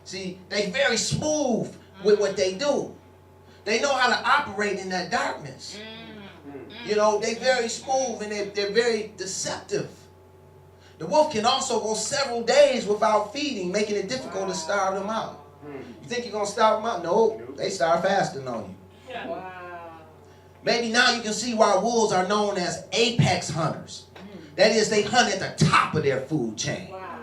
[SPEAKER 1] See, they very smooth with what they do. They know how to operate in that darkness. You know, they very smooth and they're very deceptive. The wolf can also go several days without feeding, making it difficult to starve them out. You think you're going to starve them out? No, they start fasting on you.
[SPEAKER 3] Wow.
[SPEAKER 1] Maybe now you can see why wolves are known as apex hunters. That is, they hunt at the top of their food chain.
[SPEAKER 3] Wow.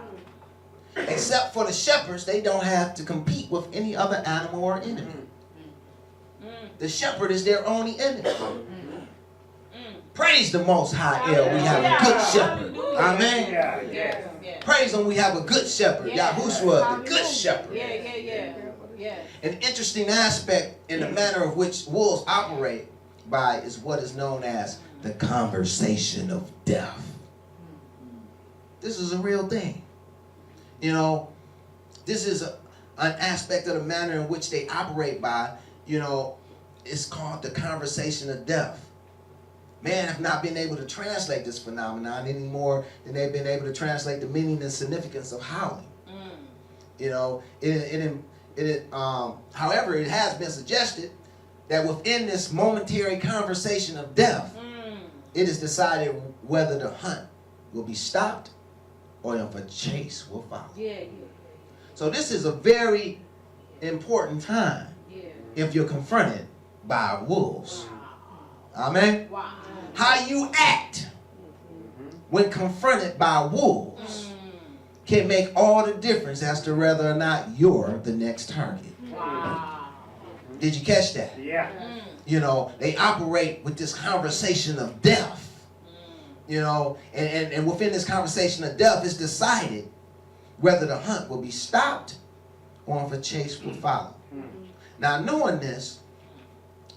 [SPEAKER 1] Except for the shepherds, they don't have to compete with any other animal or enemy. The shepherd is their only enemy. Praise the Most High El. We have a good shepherd. Amen.
[SPEAKER 3] Yeah.
[SPEAKER 1] Praise him, we have a good shepherd. Yahushua, the good shepherd.
[SPEAKER 3] Yeah.
[SPEAKER 1] An interesting aspect in the manner of which wolves operate by is what is known as the conversation of death. This is a real thing. You know, this is an aspect of the manner in which they operate by. You know, it's called the conversation of death. Man have not been able to translate this phenomenon any more than they've been able to translate the meaning and significance of howling. You know, however, it has been suggested that within this momentary conversation of death, it is decided whether the hunt will be stopped or if a chase will follow.
[SPEAKER 3] Yeah.
[SPEAKER 1] So this is a very important time if you're confronted by wolves. Amen?
[SPEAKER 3] Wow.
[SPEAKER 1] How you act when confronted by wolves can make all the difference as to whether or not you're the next target.
[SPEAKER 3] Wow.
[SPEAKER 1] Did you catch that?
[SPEAKER 4] Yeah.
[SPEAKER 1] You know, they operate with this conversation of death. You know, and within this conversation of death, it's decided whether the hunt will be stopped or if a chase will follow. Now, knowing this,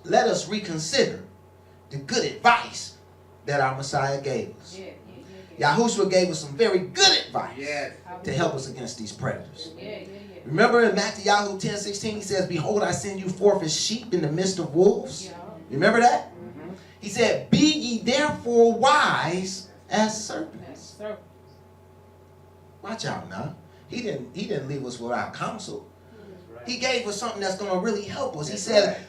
[SPEAKER 1] let us reconsider the good advice that our Messiah gave us. Yahushua gave us some very good advice
[SPEAKER 4] Yes.
[SPEAKER 1] to help us against these predators.
[SPEAKER 3] Yeah.
[SPEAKER 1] Remember in Matthew 10:16, he says, behold, I send you forth as sheep in the midst of wolves. Remember that? He said, be ye therefore wise as serpents. Watch out now. He didn't leave us without counsel. He gave us something that's going to really help us. He said,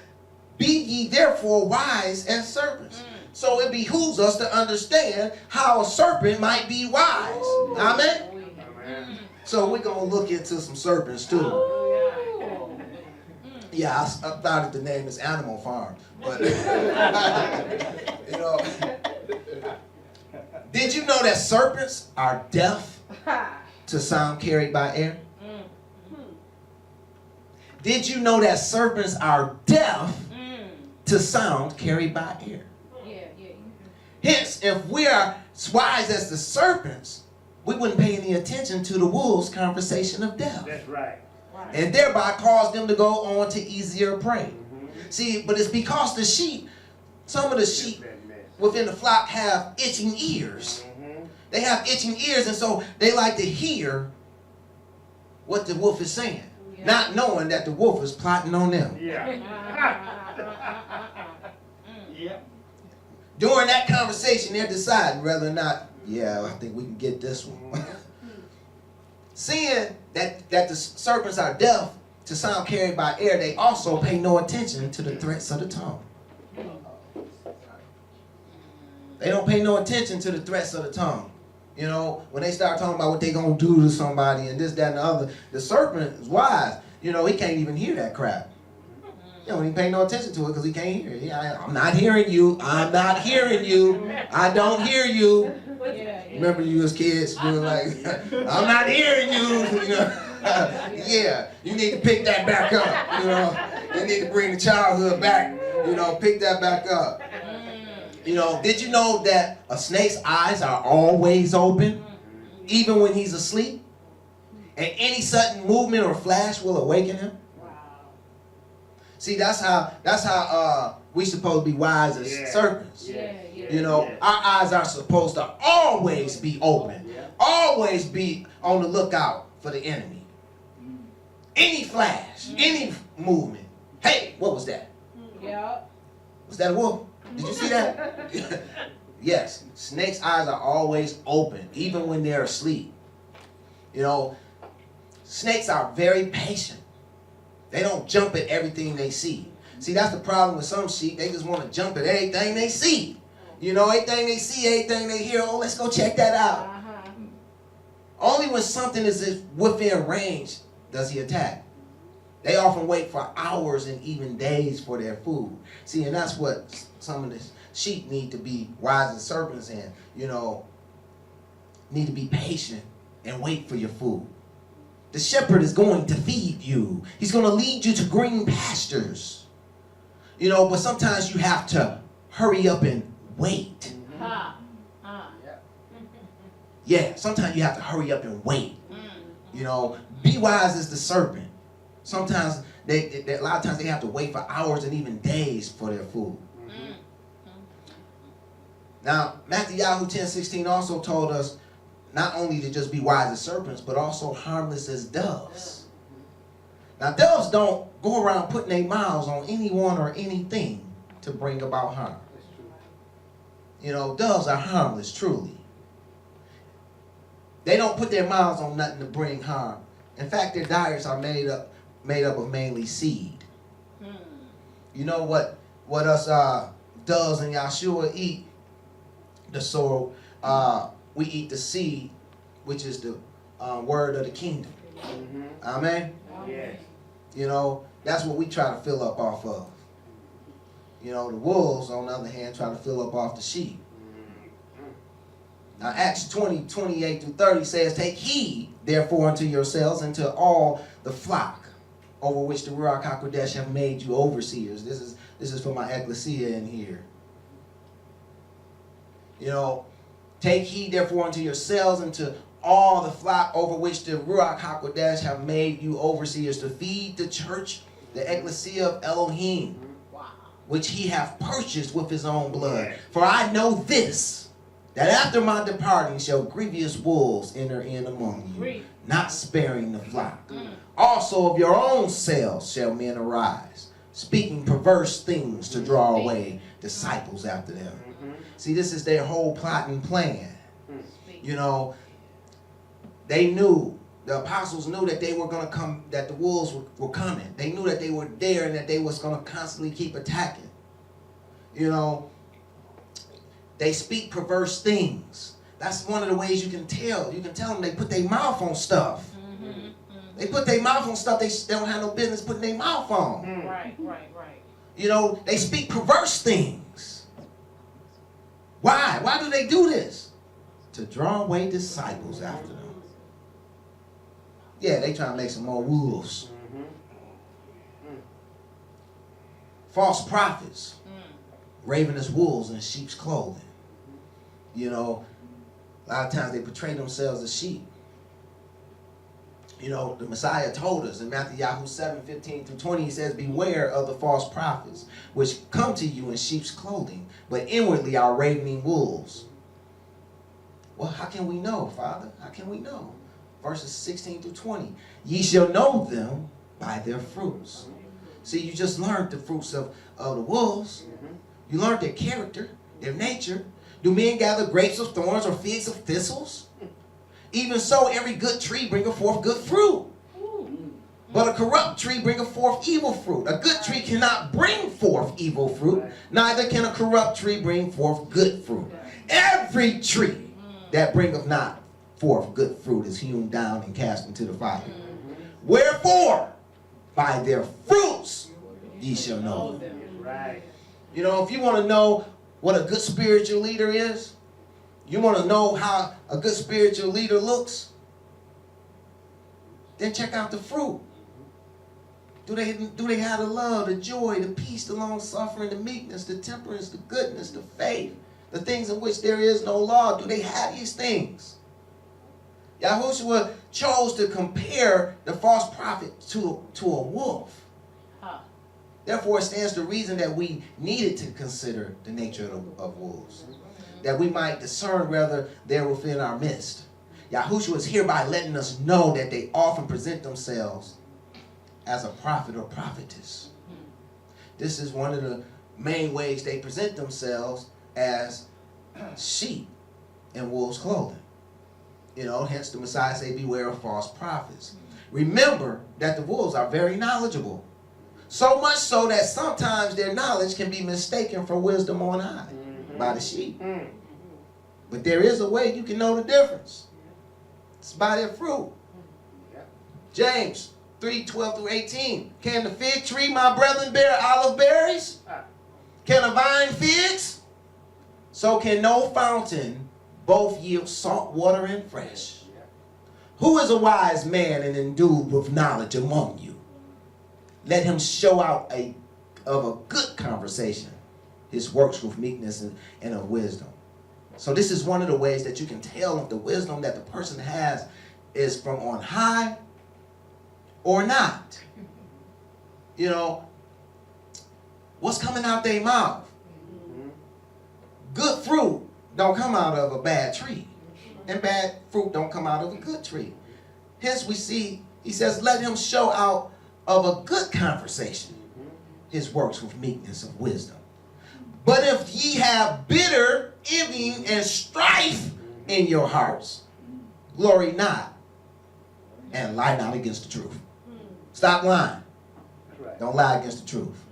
[SPEAKER 1] be ye therefore wise as serpents. So it behooves us to understand how a serpent might be wise. Amen?
[SPEAKER 4] Amen.
[SPEAKER 1] So we're going to look into some serpents too. Yeah, I thought that the name is Animal Farm. But, you know, did you know that serpents are deaf to sound carried by air? Did you know that serpents are deaf to sound carried by air? Hence, if we are as wise as the serpents, we wouldn't pay any attention to the wolves' conversation of death.
[SPEAKER 4] That's right.
[SPEAKER 1] And thereby cause them to go on to easier prey. See, but it's because the sheep, some of the sheep within the flock have itching ears. They have itching ears, and so they like to hear what the wolf is saying, not knowing that the wolf is plotting on them.
[SPEAKER 4] Yeah. Yeah.
[SPEAKER 1] During that conversation, they're deciding whether or not, yeah, I think we can get this one. Seeing that the serpents are deaf to sound carried by air, they also pay no attention to the threats of the tongue. They don't pay no attention to the threats of the tongue. You know, when they start talking about what they're going to do to somebody and this, that, and the other, the serpent is wise. You know, he can't even hear that crap. You know, he pay no attention to it because he can't hear it. I'm not hearing you. I'm not hearing you. I don't hear you. Remember you as kids, you were like, I'm not hearing you. You know? Yeah, you need to pick that back up. You know, you need to bring the childhood back. You know, pick that back up. You know, did you know that a snake's eyes are always open, even when he's asleep? And any sudden movement or flash will awaken him? See, that's how we supposed to be wise as serpents. You know, our eyes are supposed to always be open, always be on the lookout for the enemy. Any flash, any movement. Hey, what was that? Was that a wolf? Did you see that? Yes, snakes' eyes are always open, even when they're asleep. You know, snakes are very patient. They don't jump at everything they see. See, that's the problem with some sheep. They just want to jump at everything they see. You know, everything they see, everything they hear, oh, let's go check that out. Only when something is within range does he attack. They often wait for hours and even days for their food. See, and that's what some of the sheep need to be wise as serpents in. You know, need to be patient and wait for your food. The shepherd is going to feed you. He's going to lead you to green pastures. You know, but sometimes you have to hurry up and wait. Yeah, sometimes you have to hurry up and wait. You know, be wise as the serpent. Sometimes, a lot of times they have to wait for hours and even days for their food. Now, Matthew 10:16 also told us not only to just be wise as serpents, but also harmless as doves. Now, doves don't go around putting their mouths on anyone or anything to bring about harm. You know, doves are harmless, truly. They don't put their mouths on nothing to bring harm. In fact, their diets are made up of mainly seed. You know what us doves and Yahshua eat? The sorrel. We eat the seed, which is the word of the kingdom. Amen?
[SPEAKER 4] Yes.
[SPEAKER 1] You know, that's what we try to fill up off of. You know, the wolves, on the other hand, try to fill up off the sheep. Now, Acts 20, 28 through 30 says, take heed, therefore, unto yourselves and to all the flock over which the Ruach HaKodesh have made you overseers. This is for my ecclesia in here. You know, take heed, therefore, unto yourselves and to all the flock over which the Ruach HaKodesh have made you overseers to feed the church, the ecclesia of Elohim, which he hath purchased with his own blood. For I know this, that after my departing shall grievous wolves enter in among you, not sparing the flock. Also of your own selves shall men arise, speaking perverse things to draw away disciples after them. See, this is their whole plot and plan. You know, they knew, the apostles knew that they were going to come, that the wolves were coming. They knew that they were there and that they was going to constantly keep attacking. You know, they speak perverse things. That's one of the ways you can tell. You can tell them they put their mouth on stuff. They put their mouth on stuff they don't have no business putting their mouth on.
[SPEAKER 3] Right.
[SPEAKER 1] You know, they speak perverse things. Why? Why do they do this? To draw away disciples after them. Yeah, they try to make some more wolves. False prophets. Ravenous wolves in sheep's clothing. You know, a lot of times they portray themselves as sheep. You know, the Messiah told us in Matthew 7:15 through 20, he says, beware of the false prophets, which come to you in sheep's clothing, but inwardly are ravening wolves. Well, how can we know, Father? How can we know? Verses 16 through 20. Ye shall know them by their fruits. See, you just learned the fruits of the wolves. You learned their character, their nature. Do men gather grapes of thorns or figs of thistles? Even so, every good tree bringeth forth good fruit. But a corrupt tree bringeth forth evil fruit. A good tree cannot bring forth evil fruit, neither can a corrupt tree bring forth good fruit. Every tree that bringeth not forth good fruit is hewn down and cast into the fire. Wherefore, by their fruits ye shall know them. You know, if you want to know what a good spiritual leader is, you want to know how a good spiritual leader looks, then check out the fruit. Do they have the love, the joy, the peace, the long suffering, the meekness, the temperance, the goodness, the faith, the things in which there is no law? Do they have these things? Yahushua chose to compare the false prophet to a wolf. Therefore, it stands to reason that we needed to consider the nature of wolves, that we might discern whether they're within our midst. Yahushua is hereby letting us know that they often present themselves as a prophet or prophetess. This is one of the main ways they present themselves, as sheep in wolves' clothing. You know, hence the Messiah say, beware of false prophets. Remember that the wolves are very knowledgeable. So much so that sometimes their knowledge can be mistaken for wisdom on high by the sheep. But there is a way you can know the difference. It's by their fruit. James 3:12 through 18. Can the fig tree, my brethren, bear olive berries? Can a vine figs? So can no fountain both yield salt water and fresh. Who is a wise man and endued with knowledge among you? Let him show out of a good conversation his works with meekness and of wisdom. So this is one of the ways that you can tell if the wisdom that the person has is from on high or not. You know, what's coming out their mouth? Good fruit don't come out of a bad tree, and bad fruit don't come out of a good tree. Hence we see, he says, let him show out of a good conversation his works with meekness of wisdom. But if ye have bitter envying and strife in your hearts, glory not and lie not against the truth. Stop lying. Don't lie against the truth.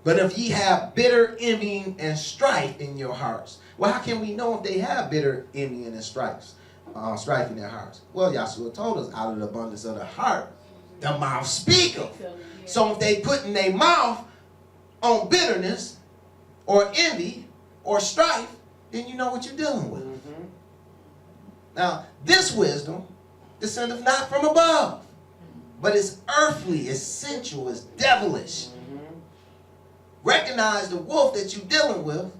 [SPEAKER 1] But if ye have bitter envying and strife in your hearts, well, how can we know if they have bitter envying and strife in their hearts? Well, Yahshua told us, out of the abundance of the heart, the mouth speaketh. So if they put in their mouth on bitterness or envy or strife, then you know what you're dealing with. Now, this wisdom descendeth not from above, but is earthly, is sensual, is devilish. Recognize the wolf that you're dealing with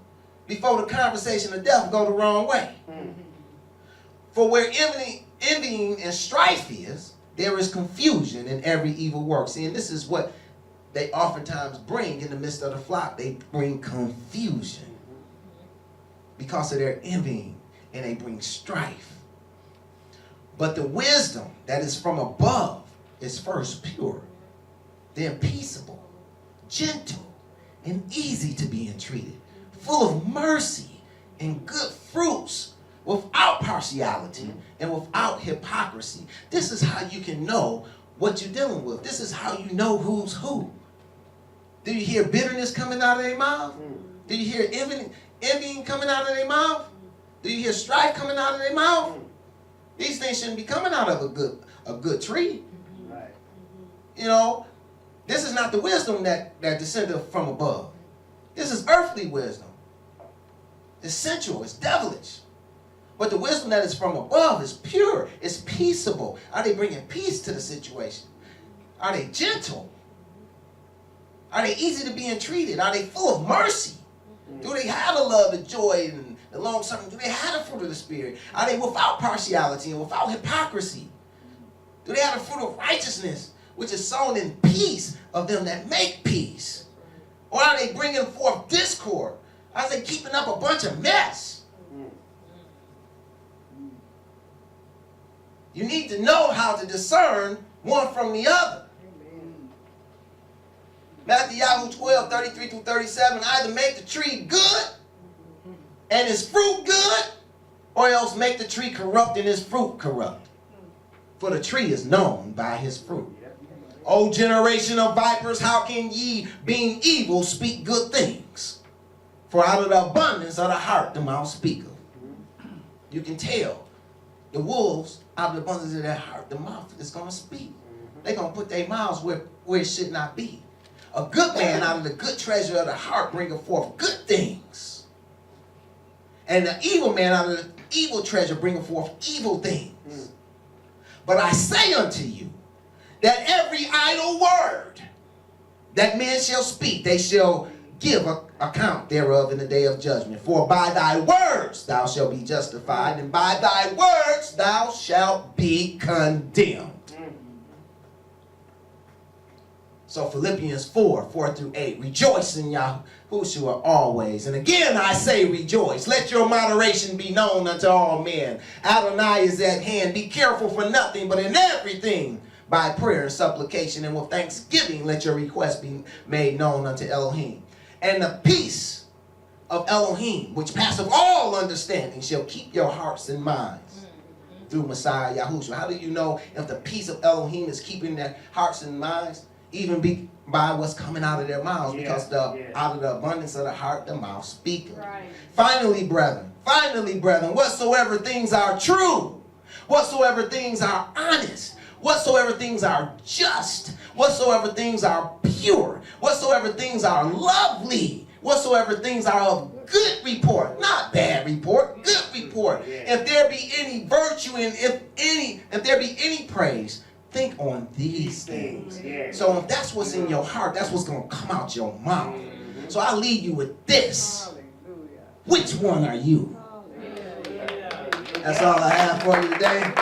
[SPEAKER 1] before the conversation of death go the wrong way. For where envying and strife is, there is confusion in every evil work. See, and this is what they oftentimes bring in the midst of the flock. They bring confusion because of their envying, and they bring strife. But the wisdom that is from above is first pure, then peaceable, gentle, and easy to be entreated, full of mercy and good fruits, without partiality and without hypocrisy. This is how you can know what you're dealing with. This is how you know who's who. Do you hear bitterness coming out of their mouth? Do you hear envying coming out of their mouth? Do you hear strife coming out of their mouth? These things shouldn't be coming out of a good tree.
[SPEAKER 4] Right.
[SPEAKER 1] You know, this is not the wisdom that descended from above. This is earthly wisdom. It's sensual, it's devilish. But the wisdom that is from above is pure, it's peaceable. Are they bringing peace to the situation? Are they gentle? Are they easy to be entreated? Are they full of mercy? Do they have the love, the joy, and the long suffering? Do they have the fruit of the Spirit? Are they without partiality and without hypocrisy? Do they have the fruit of righteousness, which is sown in peace of them that make peace? Or are they bringing forth discord? Are they keeping up a bunch of mess? You need to know how to discern one from the other. Matthew 12, 33 through 37, either make the tree good and its fruit good, or else make the tree corrupt and its fruit corrupt. For the tree is known by his fruit. O generation of vipers, how can ye, being evil, speak good things? For out of the abundance of the heart the mouth speaketh. You can tell the wolves, out of the abundance of their heart, the mouth is going to speak. They're going to put their mouths where it should not be. A good man out of the good treasure of the heart bringeth forth good things. And the evil man out of the evil treasure bringeth forth evil things. But I say unto you, that every idle word that men shall speak, they shall give account thereof in the day of judgment. For by thy words thou shalt be justified, and by thy words thou shalt be condemned. So Philippians 4 through 8. Rejoice in Yahushua always. And again I say rejoice. Let your moderation be known unto all men. Adonai is at hand. Be careful for nothing, but in everything by prayer and supplication and with thanksgiving let your requests be made known unto Elohim. And the peace of Elohim, which passeth all understanding, shall keep your hearts and minds through Messiah Yahushua. How do you know if the peace of Elohim is keeping their hearts and minds? Even by what's coming out of their mouths, because out of the abundance of the heart, the mouth speaketh. Right. Finally, brethren, whatsoever things are true, whatsoever things are honest, whatsoever things are just, whatsoever things are pure, whatsoever things are lovely, whatsoever things are of good report, not bad report, good report. If there be any virtue and if there be any praise, think on these things. So if that's what's in your heart, that's what's going to come out your mouth. So I leave you with this. Which one are you? That's all I have for you today.